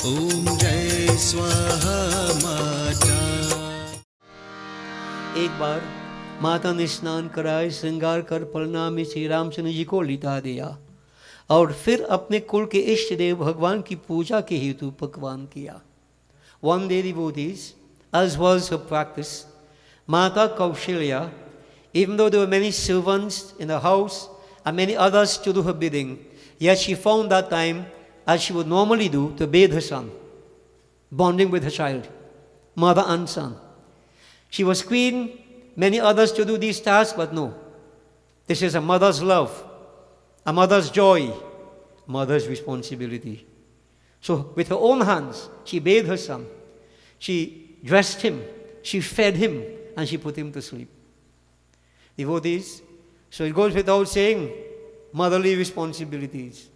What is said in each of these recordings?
ओम जय स्वाहा माता। एक बार माता ने स्नान कराए, श्रृंगार कर प्रणाम में श्री रामचंद्र जी को लिटा दिया और फिर अपने कुल के इष्ट देव भगवान की पूजा के हेतु पकवान किया. One day, devotees, as was her practice, Mata Kaushalya, even though there were many servants in the house and many others to do her bidding, yet she found that time, as she would normally do, to bathe her son, bonding with her child, mother and son. She was queen, many others to do these tasks, but no. This is a mother's love, a mother's joy, mother's responsibility. So with her own hands, she bathed her son, she dressed him, she fed him, and she put him to sleep. Devotees, so it goes without saying, motherly responsibilities.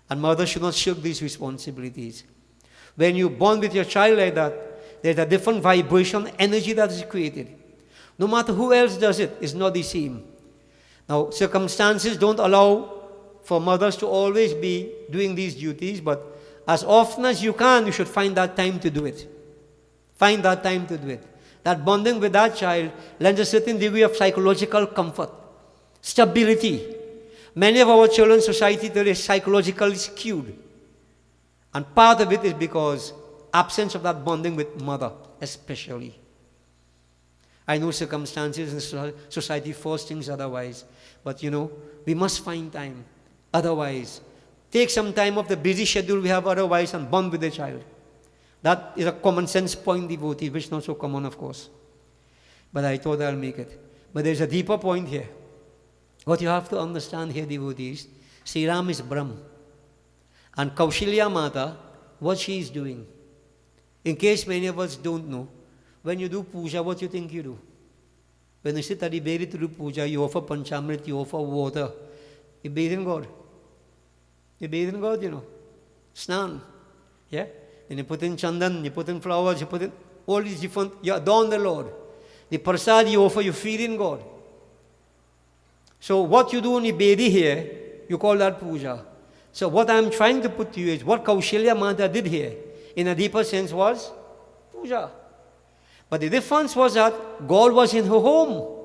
And mothers should not shirk these responsibilities. When you bond with your child like that, there's a different vibration, energy that is created. No matter who else does it, it's not the same. Now, circumstances don't allow for mothers to always be doing these duties, but as often as you can, you should find that time to do it. Find that time to do it. That bonding with that child lends a certain degree of psychological comfort, stability. Many of our children's society today is psychologically skewed. And part of it is because absence of that bonding with mother, especially. I know circumstances in society force things otherwise, but we must find time. Otherwise, take some time off the busy schedule we have otherwise and bond with the child. That is a common sense point, devotee, which is not so common, of course. But I thought I'll make it. But there's a deeper point here. What you have to understand here, devotees, Sri Ram is Brahm. And Kaushalya Mata, what she is doing. In case many of us don't know, when you do puja, what do you think you do? When you sit at the Beri to do puja, you offer panchamrit, you offer water. You bathe in God. You bathe in God, Snan. Yeah? Then you put in chandan, you put in flowers, you put in all these different, you adorn the Lord. The Persad you offer, you feed in God. So what you do in the Bedi here, you call that puja. So what I'm trying to put to you is what Kaushalya Mata did here, in a deeper sense, was puja. But the difference was that God was in her home,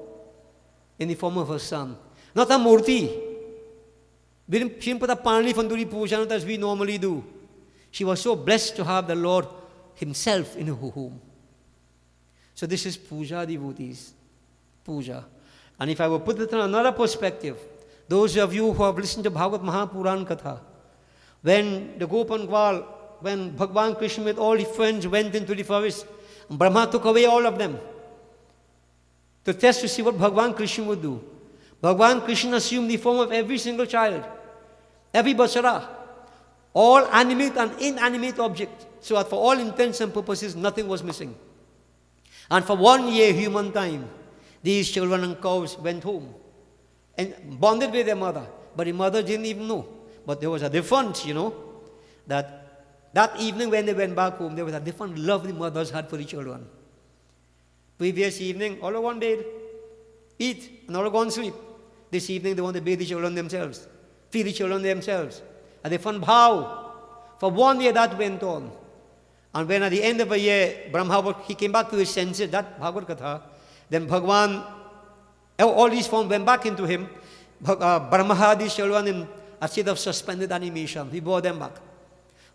in the form of her son. Not a murti. She didn't put a pan leaf and do the puja as we normally do. She was so blessed to have the Lord himself in her home. So this is puja, devotees. Puja. And if I were put it in another perspective, those of you who have listened to Bhagavad Mahapuran Katha, when the Gopan Gwal, when Bhagwan Krishna with all his friends went into the forest, Brahma took away all of them to test to see what Bhagwan Krishna would do. Bhagwan Krishna assumed the form of every single child, every basara, all animate and inanimate object, so that for all intents and purposes, nothing was missing. And for 1 year human time, these children and cows went home and bonded with their mother. But the mother didn't even know. But there was a difference, that evening when they went back home, there was a different love the mothers had for the children. Previous evening, all of one bathe, eat, and all of one sleep. This evening, they want to bathe the children themselves, feed the children themselves. A different bhav. For 1 year, that went on. And when at the end of a year, Brahma, he came back to his senses, that Bhagavad Katha, then Bhagwan, all these forms went back into him. Brahma had these children in a state of suspended animation. He brought them back.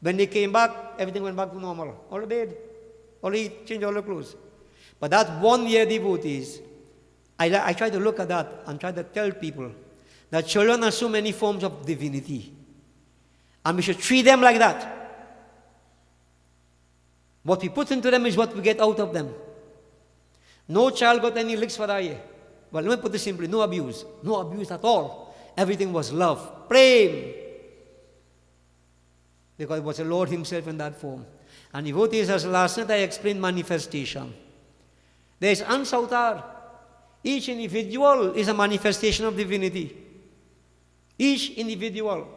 When they came back, everything went back to normal. All the bed, all eat, change all the clothes. But that 1 year, devotees, I try to look at that and try to tell people that children are so many forms of divinity. And we should treat them like that. What we put into them is what we get out of them. No child got any licks for that year. Well, let me put it simply, no abuse. No abuse at all. Everything was love, prem. Because it was the Lord himself in that form. And devotees, as last night I explained manifestation. There is ansautar. Each individual is a manifestation of divinity. Each individual.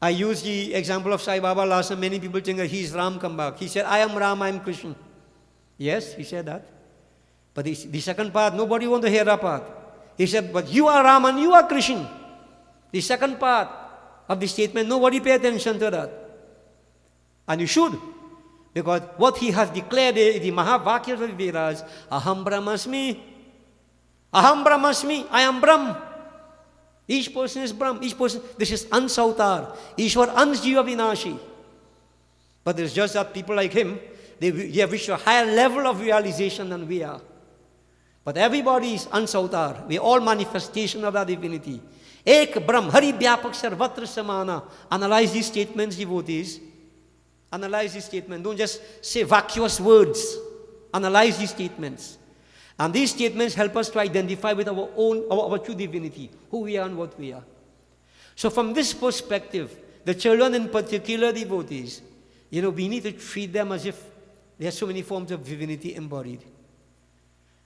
I used the example of Sai Baba last night. Many people think that he is Ram come back. He said, I am Ram, I am Krishna. Yes, he said that. But the second part, nobody wants to hear that part. He said, but you are Ram and you are Krishna. The second part of the statement, nobody pay attention to that. And you should. Because what he has declared in the Mahavakyas of the Vedas, Aham Brahmasmi. Aham Brahmasmi. I am Brahm. Each person is Brahm. Each person, this is Ansautar. Ishwar Ansjiva Vinashi. But it's just that people like him, they have reached a higher level of realization than we are. But everybody is Ansautar. We are all manifestation of that divinity. Ek Brahm, Hari Vyapak Sarvatra Samana. Analyze these statements, devotees. Analyze these statements. Don't just say vacuous words. Analyze these statements. And these statements help us to identify with our own, our true divinity, who we are and what we are. So from this perspective, the children in particular, devotees, we need to treat them as if there are so many forms of divinity embodied.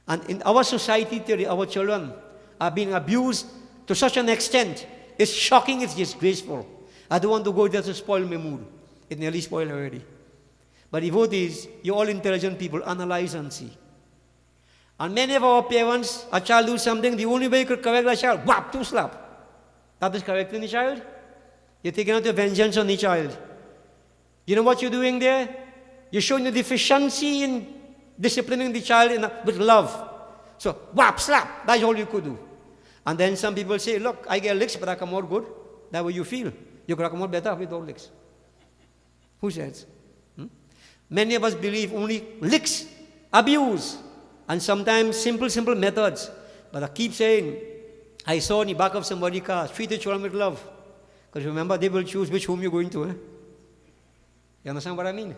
And in our society today, our children are being abused to such an extent. It's shocking, it's disgraceful. I don't want to go there to spoil my mood. It nearly spoiled already. But devotees, you're all intelligent people, analyze and see. And many of our parents, a child do something, the only way you could correct a child, whap, two slap. That is correcting the child. You're taking out your vengeance on the child. You know what you're doing there? You're showing the deficiency in disciplining the child with love. So, whap, slap, that's all you could do. And then some people say, look, I get licks, but I come out good. That's what you feel. You can come out better without licks. Who says? Many of us believe only licks, abuse, and sometimes simple methods. But I keep saying, I saw in the back of somebody's car, treat the children with love. Because remember, they will choose which home you're going to. You understand what I mean?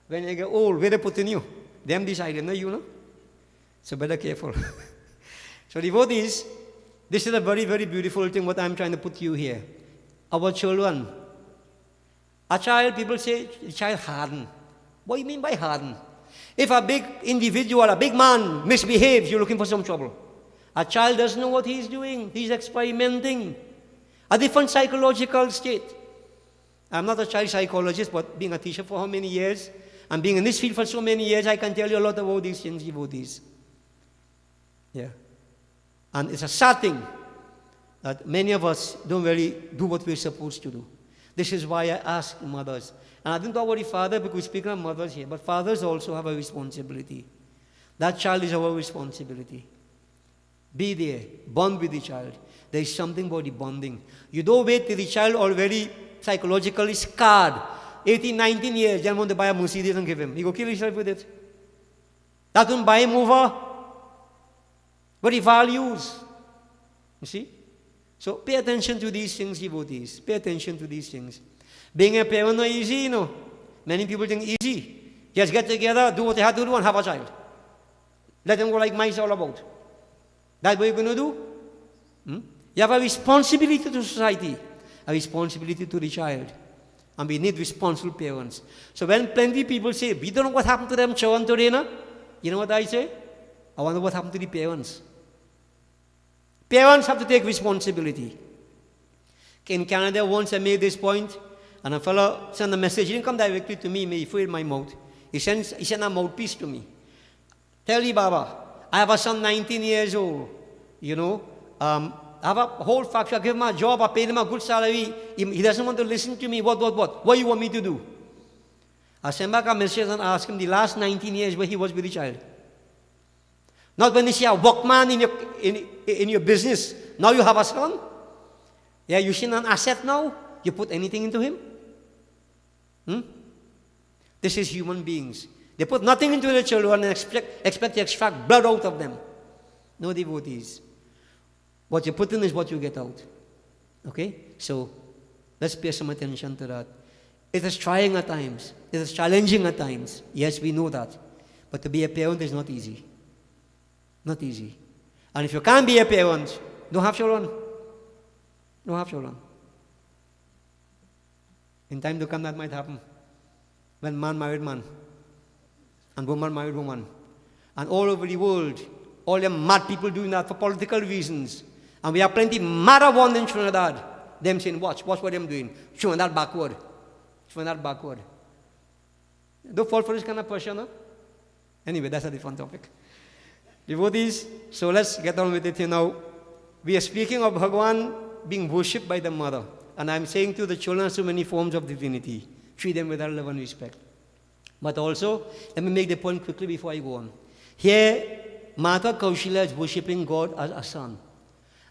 When you get old, where they putting you? Them decided, no you know. So better careful. So devotees, this is a very, very beautiful thing what I'm trying to put to you here. Our children. A child, people say, the child hardened. What do you mean by hardened? If a big individual, a big man misbehaves, you're looking for some trouble. A child doesn't know what he's doing. He's experimenting. A different psychological state. I'm not a child psychologist, but being a teacher for how many years, and being in this field for so many years, I can tell you a lot about these things, devotees. Yeah. And it's a sad thing that many of us don't really do what we're supposed to do. This is why I ask mothers. And I didn't talk about the father because we're speaking of mothers here, but fathers also have a responsibility. That child is our responsibility. Be there, bond with the child. There is something about the bonding. You don't wait till the child already psychologically scarred. 18, 19 years, then want to buy a Mercedes and give him. You go kill yourself with it. That won't buy him over. But he values. You see? So pay attention to these things, devotees. Pay attention to these things. Being a parent not easy, you know. Many people think easy. Just get together, do what you have to do and have a child. Let them go like mice all about. That's what you're going to do? You have a responsibility to society. A responsibility to the child. And we need responsible parents. So when plenty of people say, we don't know what happened to them children today, no? You know what I say? I wonder what happened to the parents. Parents have to take responsibility. In Canada, once I made this point, and a fellow sent a message. He didn't come directly to me, he filled my mouth. He sent a mouthpiece to me. Tell you, Baba, I have a son 19 years old. I have a whole factory. I give him a job. I paid him a good salary. He doesn't want to listen to me. What? What do you want me to do? I sent back a message and asked him the last 19 years where he was with the child. Not when you see a workman in your business. Now you have a son. Yeah, you see an asset now. You put anything into him? This is human beings. They put nothing into their children and expect to extract blood out of them. No, devotees. What you put in is what you get out. Okay? So, let's pay some attention to that. It is trying at times. It is challenging at times. Yes, we know that. But to be a parent is not easy. Not easy. And if you can't be a parent, don't have children. Don't have children. In time to come, that might happen. When man married man. And woman married woman. And all over the world, all them mad people doing that for political reasons. And we have plenty madder one in Trinidad. Them saying, watch what them doing. Showing that backward. Showing that backward. Don't fall for this kind of pressure, no? Anyway, that's a different topic. Devotees, so let's get on with it here now. We are speaking of Bhagavan being worshipped by the mother. And I'm saying to the children so many forms of divinity. Treat them with love and respect. But also, let me make the point quickly before I go on. Here, Mata Kaushalya is worshipping God as a son.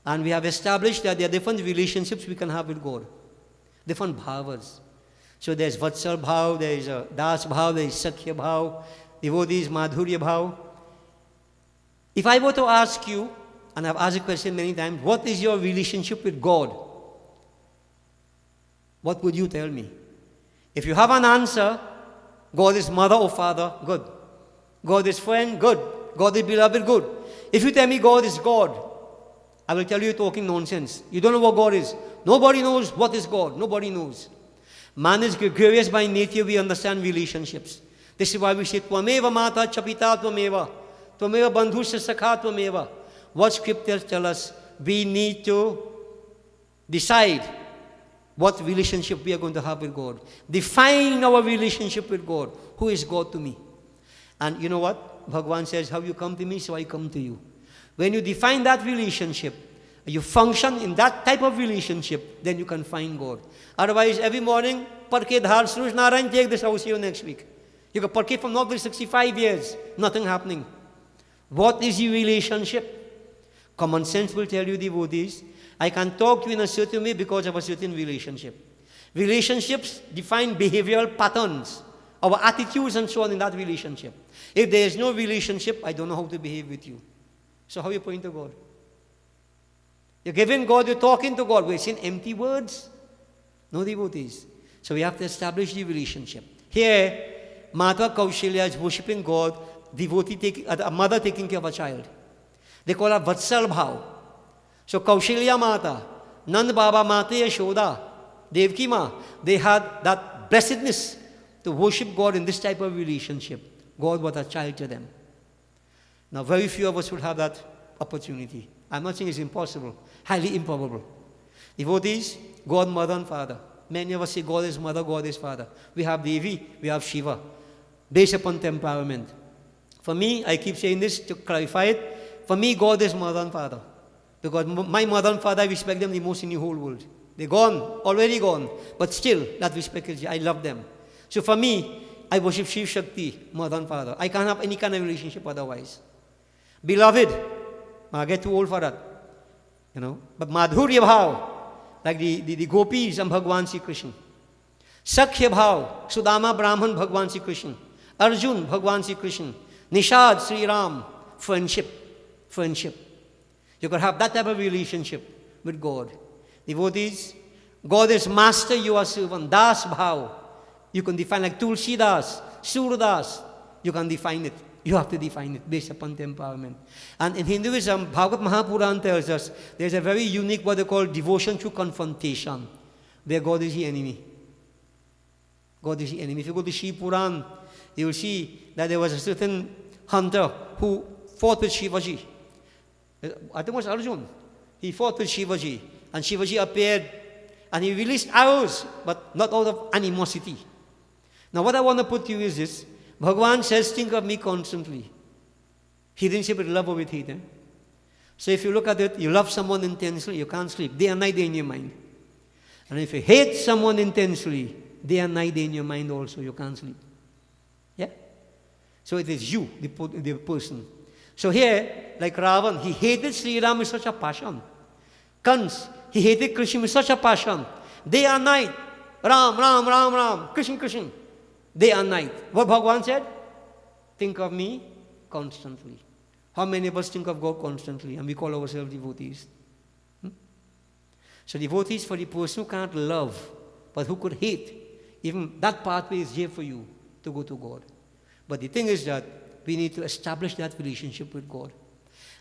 And we have established that there are different relationships we can have with God. Different bhavas. So there's Vatsal Bhav, there's Das Bhav, there's Sakhya Bhav, devotees, Madhurya Bhav. If I were to ask you, and I've asked the question many times, what is your relationship with God? What would you tell me? If you have an answer, God is mother or father, good. God is friend, good. God is beloved, good. If you tell me God is God, I will tell you you're talking nonsense. You don't know what God is. Nobody knows what is God. Nobody knows. Man is gregarious by nature. We understand relationships. This is why we say, Tvameva Mata Chapita Tvameva. Tvameva Bandhusya Sakha Tvameva. What scriptures tell us? We need to decide what relationship we are going to have with God. Define our relationship with God. Who is God to me? And you know what? Bhagavan says, how you come to me, so I come to you. When you define that relationship, you function in that type of relationship, then you can find God. Otherwise, every morning, Parke Dhar Suruj Narayan, take this house here next week. You can Parke from not 65 years, nothing happening. What is your relationship? Common sense will tell you, devotees, I can talk to you in a certain way because of a certain relationship. Relationships define behavioral patterns, our attitudes and so on in that relationship. If there is no relationship, I don't know how to behave with you. So how are you praying to God? You're giving God, you're talking to God. We're saying empty words. No, devotees. So we have to establish the relationship. Here, Mata Kaushalya is worshipping God, a mother taking care of a child. They call her Vatsal Bhav. So Kaushalya Mata, Nand Baba Mata Yashoda, Devki Ma, they had that blessedness to worship God in this type of relationship. God was a child to them. Now, very few of us would have that opportunity. I'm not saying it's impossible, highly improbable. Devotees, God, Mother and Father. Many of us say God is Mother, God is Father. We have Devi, we have Shiva, based upon temperament. For me, I keep saying this to clarify it. For me, God is Mother and Father. Because my mother and father, I respect them the most in the whole world. They're gone, already gone. But still, that respect is, I love them. So for me, I worship Shiv Shakti, Mother and Father. I can't have any kind of relationship otherwise. Beloved, I get too old for that. You know. But Madhurya Bhav, like the gopis and Bhagwan Sri Krishna. Sakhya Bhav, Sudama Brahman, Bhagwan Sri Krishna. Arjun, Bhagwan Sri Krishna. Nishad, Sri Ram, friendship. Friendship. You could have that type of relationship with God. Devotees, God is master, you are servant. Das Bhav. You can define like Tulsi Das, Surya Das. You can define it. You have to define it based upon temperament. And in Hinduism, Bhagavad Mahapuran tells us there's a very unique what they call devotion through confrontation, where God is the enemy. God is the enemy. If you go to Shiv Puran, you will see that there was a certain hunter who fought with Shivaji. I think it was Arjun. He fought with Shivaji. And Shivaji appeared and he released arrows, but not out of animosity. Now what I want to put to you is this. Bhagavan says, think of me constantly. He didn't say with love or with hate. So if you look at it, you love someone intensely, you can't sleep. Day and night they're in your mind. And if you hate someone intensely, day and night they're in your mind also, you can't sleep. Yeah? So it is you, the person. So here, like Ravan, he hated Sri Ram with such a passion. Kans, he hated Krishna with such a passion. Day and night, Ram, Ram, Ram, Ram, Krishna, Krishna. Day and night. What Bhagavan said? Think of me constantly. How many of us think of God constantly and we call ourselves devotees? So devotees, for the person who can't love, but who could hate, even that pathway is here for you to go to God. But the thing is that we need to establish that relationship with God.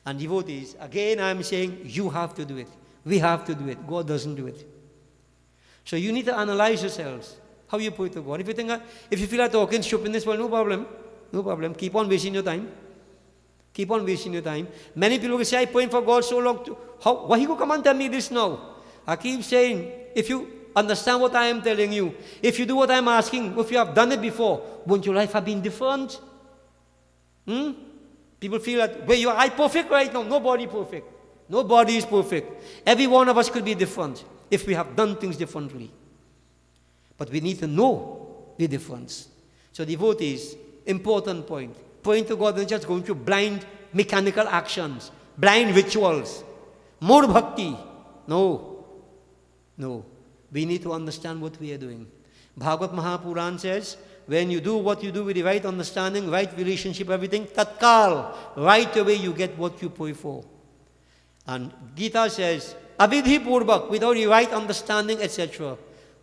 And devotees, again I'm saying, you have to do it. We have to do it. God doesn't do it. So you need to analyze yourselves. How you pray to God. If you feel like talking stupidness, well, no problem. No problem. Keep on wasting your time. Keep on wasting your time. Many people will say, I praying for God so long. Why you come and tell me this now? I keep saying, if you understand what I am telling you, if you do what I am asking, if you have done it before, won't your life have been different? People feel that, well, I perfect right now. Nobody perfect. Nobody is perfect. Every one of us could be different if we have done things differently. But we need to know the difference. So devotees, important point. Praying to God and just going through blind mechanical actions, blind rituals, more bhakti. No. No. We need to understand what we are doing. Bhagavad Mahapuran says, when you do what you do with the right understanding, right relationship, everything, tatkal, right away you get what you pray for. And Gita says, avidhi purvak, without the right understanding, etc.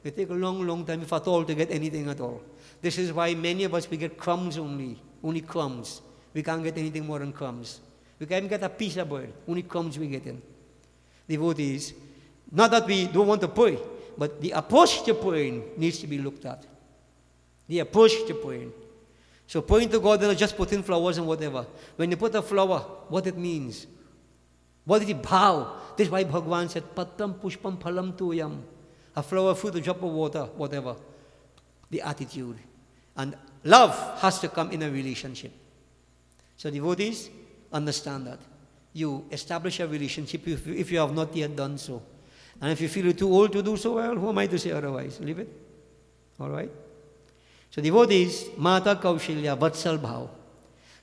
It take a long, long time, if at all, to get anything at all. This is why many of us, we get crumbs only crumbs. We can't get anything more than crumbs. We can't get a piece of bread, only crumbs we get in. Devotees, not that we don't want to pray, but the approach to praying needs to be looked at. The approach to praying. So praying to God, not just put in flowers and whatever. When you put a flower, what it means. What is the bhav? This is why Bhagavan said, patram pushpam phalam tuyam. A flower, fruit, a drop of water, whatever. The attitude. And love has to come in a relationship. So devotees, understand that. You establish a relationship if you have not yet done so. And if you feel too old to do so, well, who am I to say otherwise? Leave it. All right? So devotees, Mata Kaushalya, Vatsal Bhav.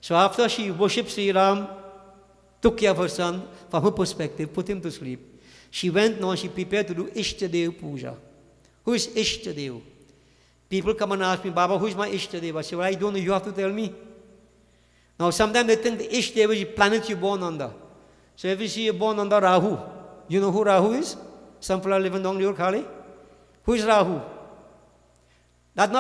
So after she worshipped Sri Ram, took care of her son, from her perspective, put him to sleep, she went now, she prepared to do Ishtadev Puja. Who is Ishtadev? People come and ask me, Baba, who is my Ishtadev? I say, well, I don't know, you have to tell me. Now, sometimes they think the Ishtadev is the planet you're born under. So if you see you're born under Rahu, you know who Rahu is? Some people are living down your Kali. Who is Rahu? That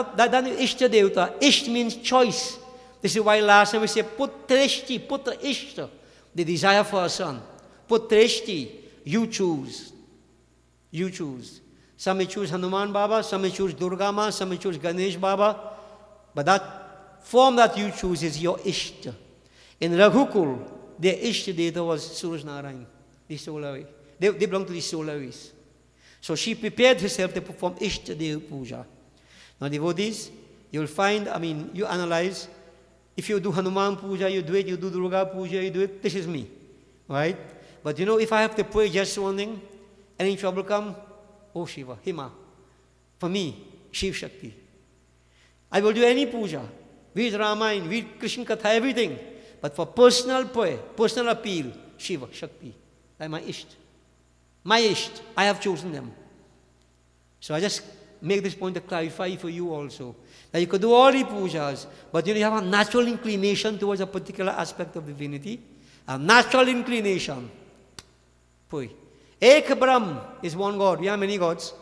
is Ishtadevta. Isht means choice. This is why last time we say Putrishti, Putra Ishta, the desire for a son. Putrishti, you choose. You choose. Some may choose Hanuman Baba, some may choose Durga Ma, some may choose Ganesh Baba. But that form that you choose is your Ishta. In Raghukul, their Ishtadevta was Suraj Narayan, the solar. They belong to the Solaris. So she prepared herself to perform Ishtadev Puja. Now devotees, you'll find, you analyze, if you do Hanuman Puja, you do it, you do Durga Puja, you do it, this is me, right? But if I have to pray just one thing, any trouble come, oh Shiva, Hima. For me, Shiv Shakti. I will do any puja, read Ramayan, read Krishna Katha, everything. But for personal prayer, personal appeal, Shiva, Shakti, like my Isht. My Isht, I have chosen them. So I just make this point to clarify for you also. That you could do all the pujas, but you have a natural inclination towards a particular aspect of divinity. A natural inclination. Pray. Ek Brahm is one God. We have many gods.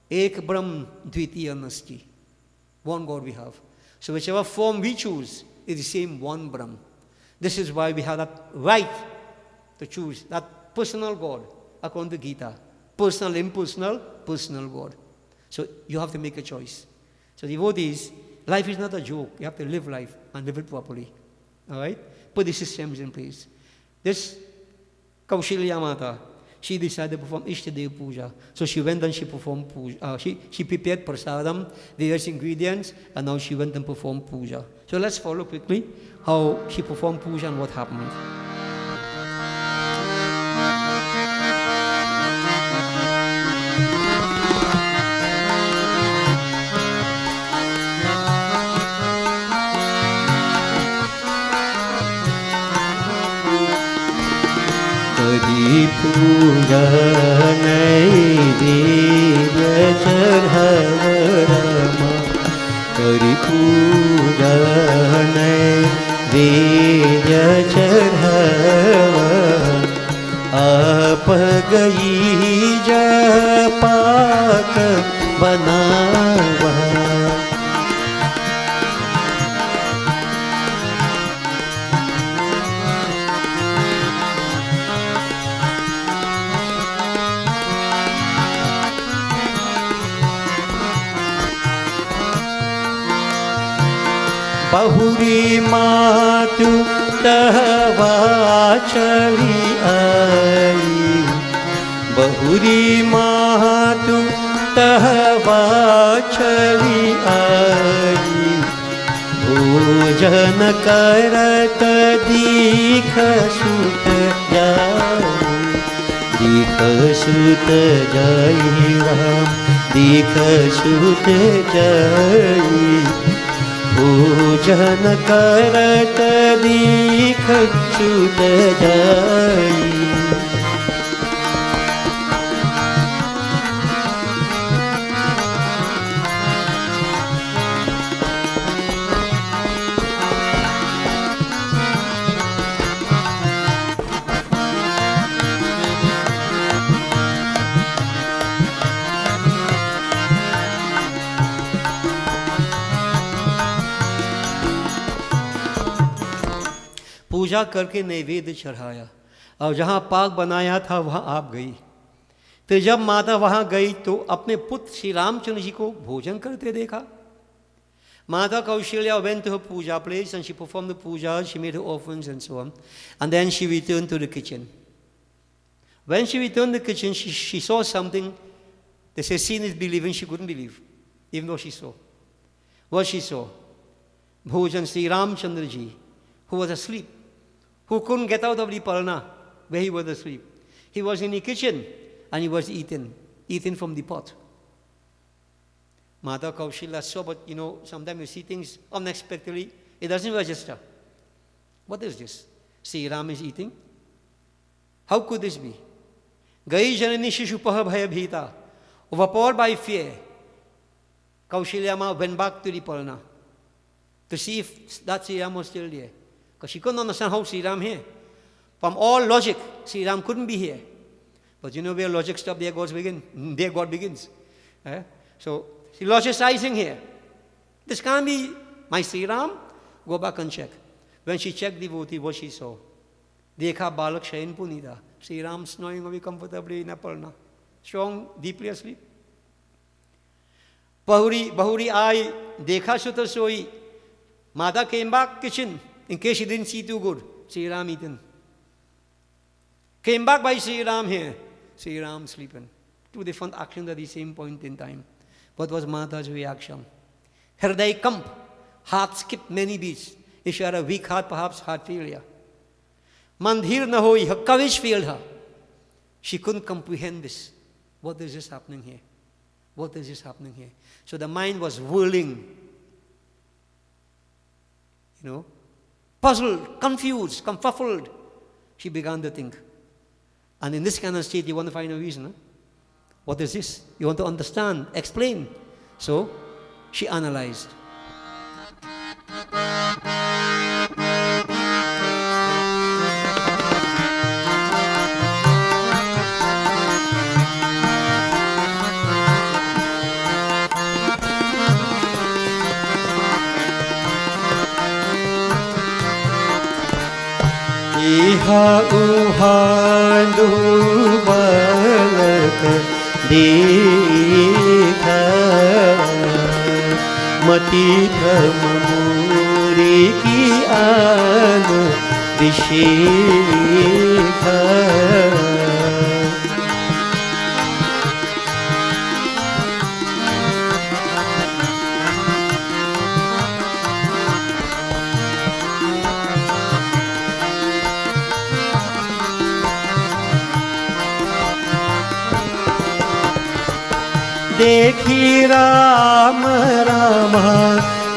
Ek Brahm Dvitiya Nasti. One God we have. So whichever form we choose is the same one Brahm. This is why we have that right to choose that personal God according to Gita. Personal, impersonal, personal God. So you have to make a choice. So devotees, life is not a joke. You have to live life and live it properly. All right? Put the systems in place. This Kaushalya Mata, she decided to perform Ishtadev Puja. So she went and she performed Puja. She prepared prasadam, various ingredients, and now she went and performed Puja. So let's follow quickly how she performed Puja and what happened. पूजा नैवेद्य चढ़ावरमा करी पूजा नैवेद्य चढ़ावा आप गई जपाक बनावा बहुरी मातु तहवा चली आई बहुरी मातु तहवा चली आई भोजन करत दीख सुत जाई दीख सुत जाई राम दीख सुत जाई भोजन करत दीख सुत जाई। पूजा करके नैवेद्य चढ़ाया और जहाँ पाक बनाया था वहाँ आप गई। फिर जब माता वहाँ गई तो अपने पुत्र श्री रामचंद्र जी को भोजन करते देखा। Mother Kaushalya went to her puja place and she performed the puja, she made her offerings and so on. And then she returned to the kitchen. When she returned to the kitchen, she saw something. They say seeing is believing. She couldn't believe, even though she saw. What she saw? Bhojan Sri Ramchandra ji, who was asleep, who couldn't get out of the palna where he was asleep. He was in the kitchen and he was eating from the pot. Mother Kaushalya saw, but sometimes you see things unexpectedly, it doesn't register. What is this? Sri Ram is eating? How could this be? Gai janani shishupah bhaya bhita. Overpowered by fear, Kaushalya Ma went back to the palna to see if that Sri Ram was still there. Because she couldn't understand how Sri Ram here. From all logic, Sri Ram couldn't be here. But where logic stops, there God begins. So, she logicizing here. This can't be my Sri Ram. Go back and check. When she checked devotee, what she saw? Dekha balak shayin punida. Sri Ram snoring very comfortably in a palna. Strong, deeply asleep. Bahuri I dekha sutta soi. Mother came back kitchen in case she didn't see too good. Sri Ram eaten. Came back by Sri Ram here. Sri Ram sleeping. Two different actions at the same point in time. What was Mata's reaction? Hardeo kamp. Heart skipped many beats. If she had a weak heart, perhaps heart failure. Mandhir na hoi, her courage failed her. She couldn't comprehend this. What is this happening here? What is this happening here? So the mind was whirling. Puzzled, confused, confuffled. She began to think. And in this kind of state, you want to find a reason. What is this? You want to understand, explain. So, she analyzed. Iha uhandu balak देखा मति भ्रम मोरे की आन विशेखा देखी राम रामा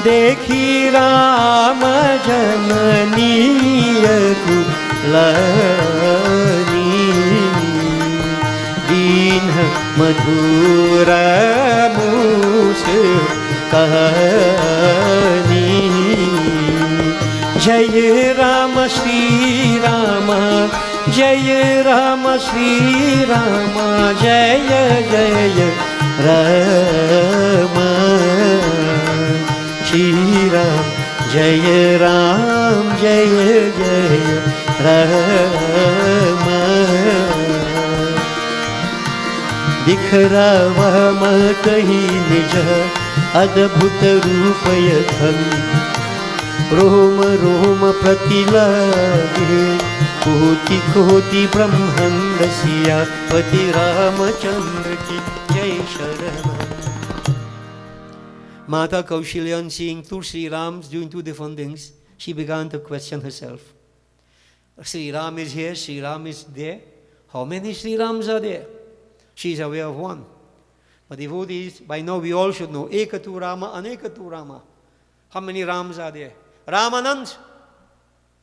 देखी राम जननीय कुलनी दीन मधुर मूस कहनी जय राम श्री राम जय राम श्री राम जय जय राम श्री राम जय जय राम दिखरावा कहीं निज अद्भुत रूप यथन रोम रोम प्रतिलागे कोटि कोटि ब्रह्मांड सिया पति रामचंद्र की जय शरण। Mata Kaushalya, seeing two Sri Rams doing two different things, she began to question herself. Sri Ram is here, Sri Ram is there. How many Sri Rams are there? She is aware of one. But devotees, by now we all should know, Ekatu Rama, Anekatu Rama. How many Rams are there? Ramanand.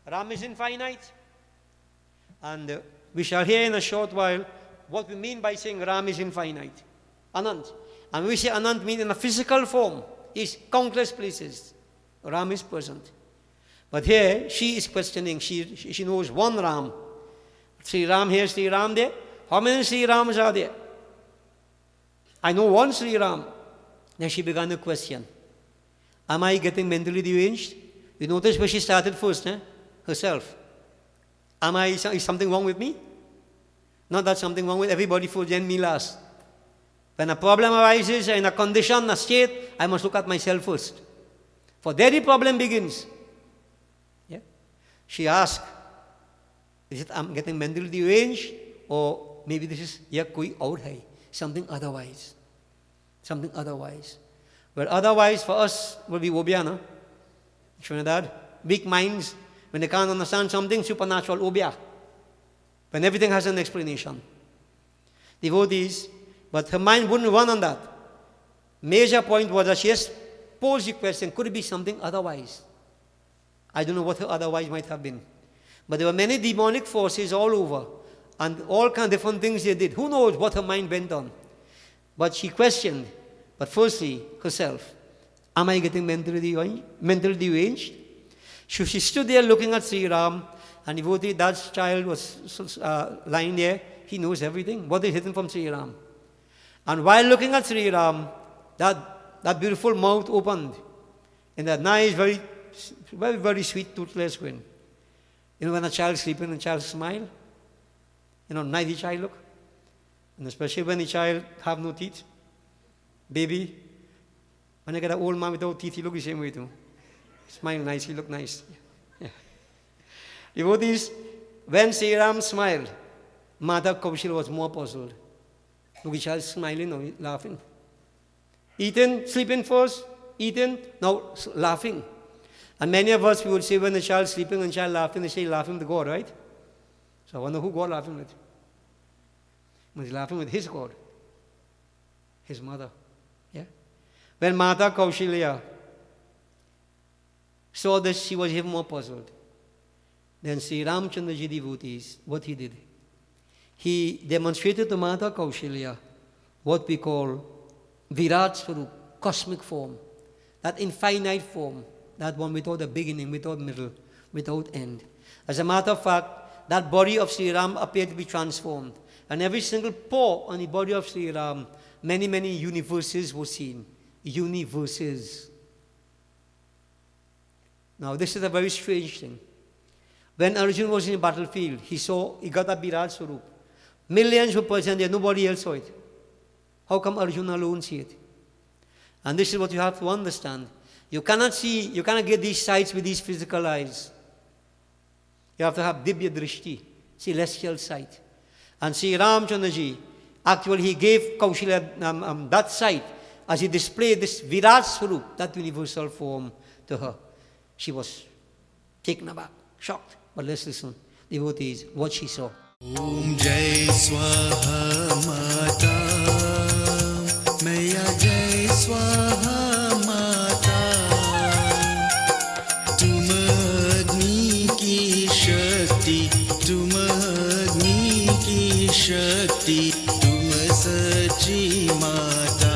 Ram is infinite. And we shall hear in a short while what we mean by saying Ram is infinite. Anand. And when we say Anand means in a physical form, is countless places. Ram is present. But here, she is questioning. She knows one Ram. Sri Ram here, Sri Ram there. How many Sri Rams are there? I know one Sri Ram. Then she began to question. Am I getting mentally deranged? You notice where she started first, herself. Is something wrong with me? Not that something wrong with everybody first, then me last. When a problem arises in a condition, a state, I must look at myself first. For there the problem begins. Yeah? She asked, is it I'm getting mentally deranged? Or maybe this is koi aur hai, something otherwise. Something otherwise. Well, otherwise for us will be obya, no? Trinidad, weak minds, when they can't understand something, supernatural obya. When everything has an explanation. Devotees, but her mind wouldn't run on that. Major point was that she just posed the question, could it be something otherwise? I don't know what her otherwise might have been. But there were many demonic forces all over, and all kind of different things they did. Who knows what her mind went on? But she questioned, but firstly, herself. Am I getting mentally deranged? So she stood there looking at Sri Ram, and devotee, that child was lying there. He knows everything. What is hidden from Sri Ram? And while looking at Sri Ram, that beautiful mouth opened, and that nice, very, very, very sweet, toothless grin. You know, when a child is sleeping and a child smile, nice the child look. And especially when the child have no teeth. Baby, when I get an old man without teeth, he look the same way too. Smile nice, he look nice. Yeah. Devotees, when Sri Ram smiled, Mata Kaushalya was more puzzled. Look, the child smiling now, laughing. Eating, sleeping first, eating, now laughing. And many of us, we would say when the child is sleeping and the child laughing, they say laughing with God, right? So I wonder who God laughing with. He's laughing with his God, his mother. Yeah. When Mata Kaushalya saw this, she was even more puzzled. Then Sri Ramchandraji devotees, what he did, he demonstrated to Mata Kaushalya what we call Virat Swarup, cosmic form, that infinite form, that one without a beginning, without middle, without end. As a matter of fact, that body of Sri Ram appeared to be transformed. And every single pore on the body of Sri Ram, many, many universes were seen. Universes. Now, this is a very strange thing. When Arjuna was in the battlefield, he got a Virat Swarup. Millions were present there, nobody else saw it. How come Arjuna alone see it? And this is what you have to understand. You cannot get these sights with these physical eyes. You have to have Dibya Drishti, celestial sight. And Sri Ramchandraji, actually he gave Kaushalya that sight as he displayed this Virat Swarup, that universal form to her. She was taken aback, shocked. But let's listen, devotees, what she saw. Om Jai Swaha Mata, Maya Jai Swaha Mata, Tum Agni ki Shakti, Tum Agni ki Shakti, Tum Sachi Mata.